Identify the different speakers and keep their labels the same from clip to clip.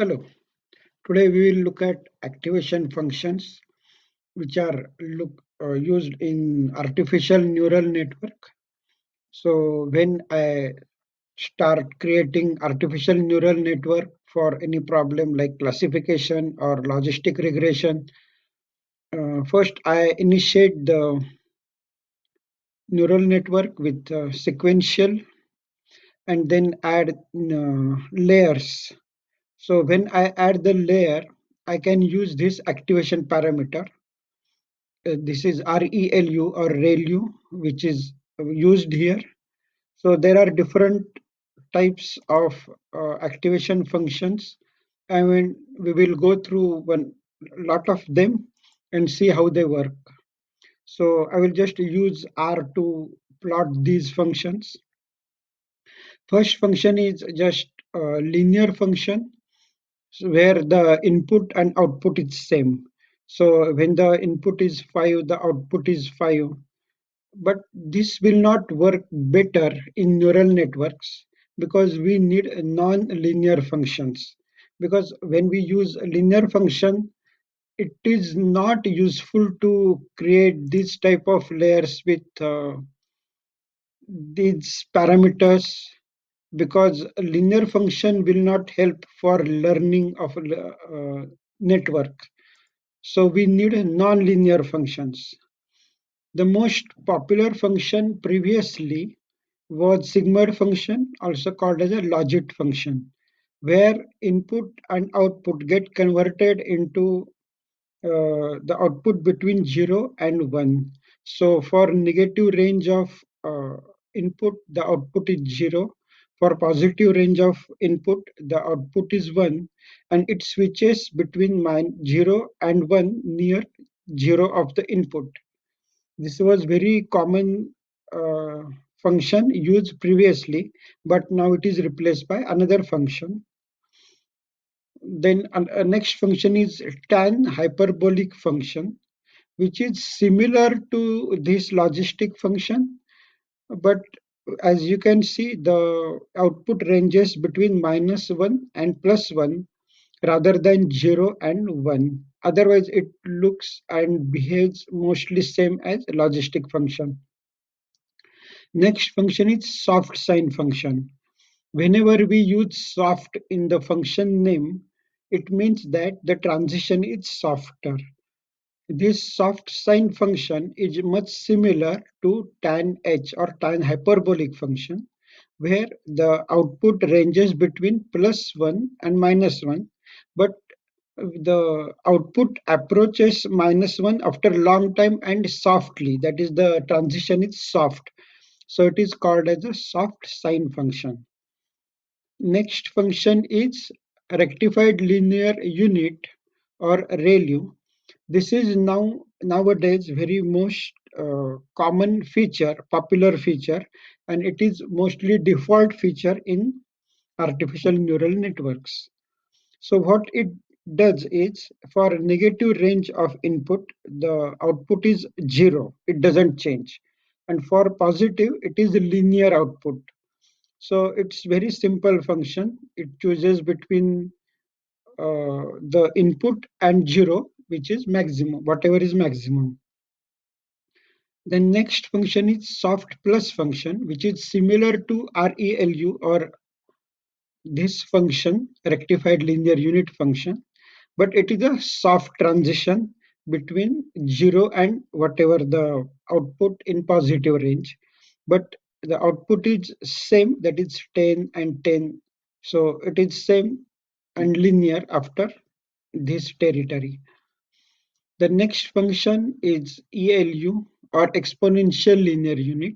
Speaker 1: Hello. Today we will look at activation functions which are used in artificial neural network. So when I start creating artificial neural network for any problem like classification or logistic regression, first I initiate the neural network with sequential and then add layers. So when I add the layer, I can use this activation parameter. This is ReLU or ReLU, which is used here. So there are different types of activation functions. I mean, we will go through one lot of them and see how they work. So I will just use R to plot these functions. First function is just a linear function where the input and output is same. So when the input is 5, the output is 5. But this will not work better in neural networks because we need non-linear functions. Because when we use a linear function, it is not useful to create this type of layers with these parameters because a linear function will not help for learning of network. So we need non-linear functions. The most popular function previously was sigmoid function, also called as a logit function, where input and output get converted into the output between 0 and 1. So for negative range of input, the output is 0. For positive range of input, the output is 1, and it switches between 0 and 1 near 0 of the input. This was very common uh, function used previously, but now it is replaced by another function. Then next function is tan hyperbolic function, which is similar to this logistic function, but as you can see, the output ranges between -1 and +1 rather than 0 and 1. Otherwise, it looks and behaves mostly same as logistic function. Next function is soft sign function. Whenever we use soft in the function name, it means that the transition is softer. This soft sign function is much similar to tan h or tan hyperbolic function, where the output ranges between +1 and -1, but the output approaches -1 after a long time and softly. That is, the transition is soft. So it is called as a soft sign function. Next function is rectified linear unit or ReLU. This is nowadays very most common feature, popular feature, and it is mostly default feature in artificial neural networks. So what it does is for a negative range of input, the output is 0. It doesn't change. And for positive, it is a linear output. So it's very simple function. It chooses between the input and 0, which is maximum, whatever is maximum. The next function is soft plus function, which is similar to ReLU or this function, rectified linear unit function, but it is a soft transition between 0 and whatever the output in positive range. But the output is same, that is 10 and 10. So it is same and linear after this territory. The next function is ELU or exponential linear unit.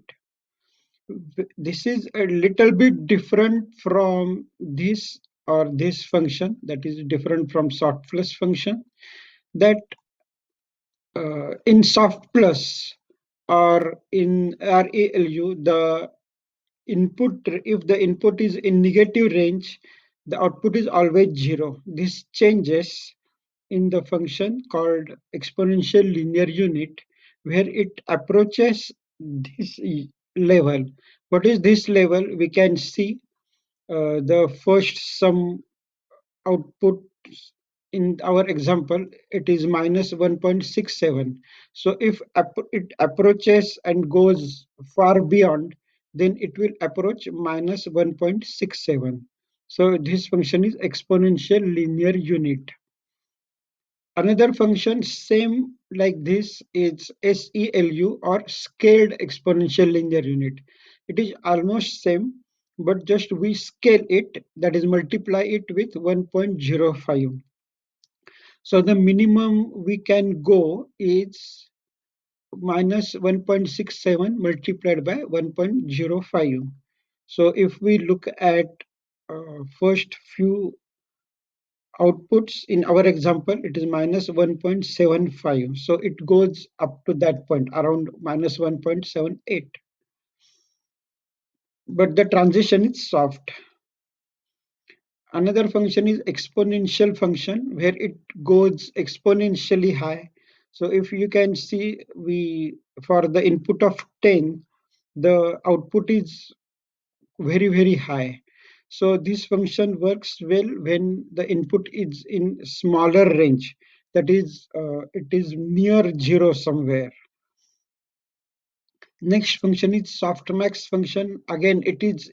Speaker 1: This is a little bit different from this or this function, that is different from soft plus function, that in soft plus or in ReLU, the input, if the input is in negative range, the output is always 0. This changes in the function called exponential linear unit, where it approaches this level. What is this level? We can see the first sum output in our example, it is minus 1.67. So if it approaches and goes far beyond, then it will approach minus 1.67. So this function is exponential linear unit. Another function same like this is SELU or scaled exponential linear unit. It is almost same, but just we scale it, that is multiply it with 1.05. So the minimum we can go is minus 1.67 multiplied by 1.05. So if we look at first few outputs in our example, it is minus 1.75. So it goes up to that point around minus 1.78. But the transition is soft. Another function is exponential function where it goes exponentially high. So if you can see, we for the input of 10, the output is very high. So this function works well when the input is in smaller range. That is, it is near zero somewhere. Next function is softmax function. Again, it is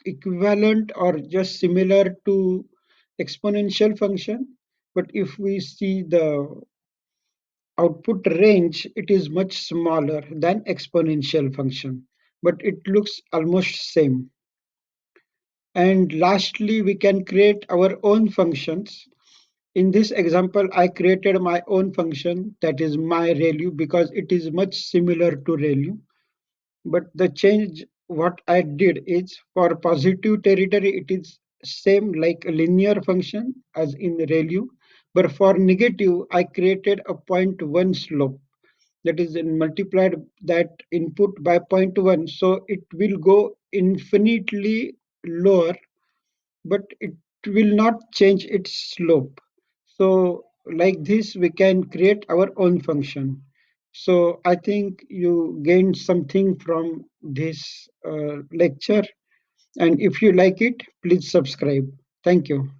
Speaker 1: equivalent or just similar to exponential function. But if we see the output range, it is much smaller than exponential function, but it looks almost same. And lastly, we can create our own functions. In this example, I created my own function that is myReLU because it is much similar to ReLU. But the change what I did is for positive territory, it is same like a linear function as in ReLU. But for negative, I created a point 1 slope that is multiplied that input by point 1. So it will go infinitely lower, but it will not change its slope. So like this, we can create our own function. So I think you gained something from this lecture. And if you like it, please subscribe. Thank you.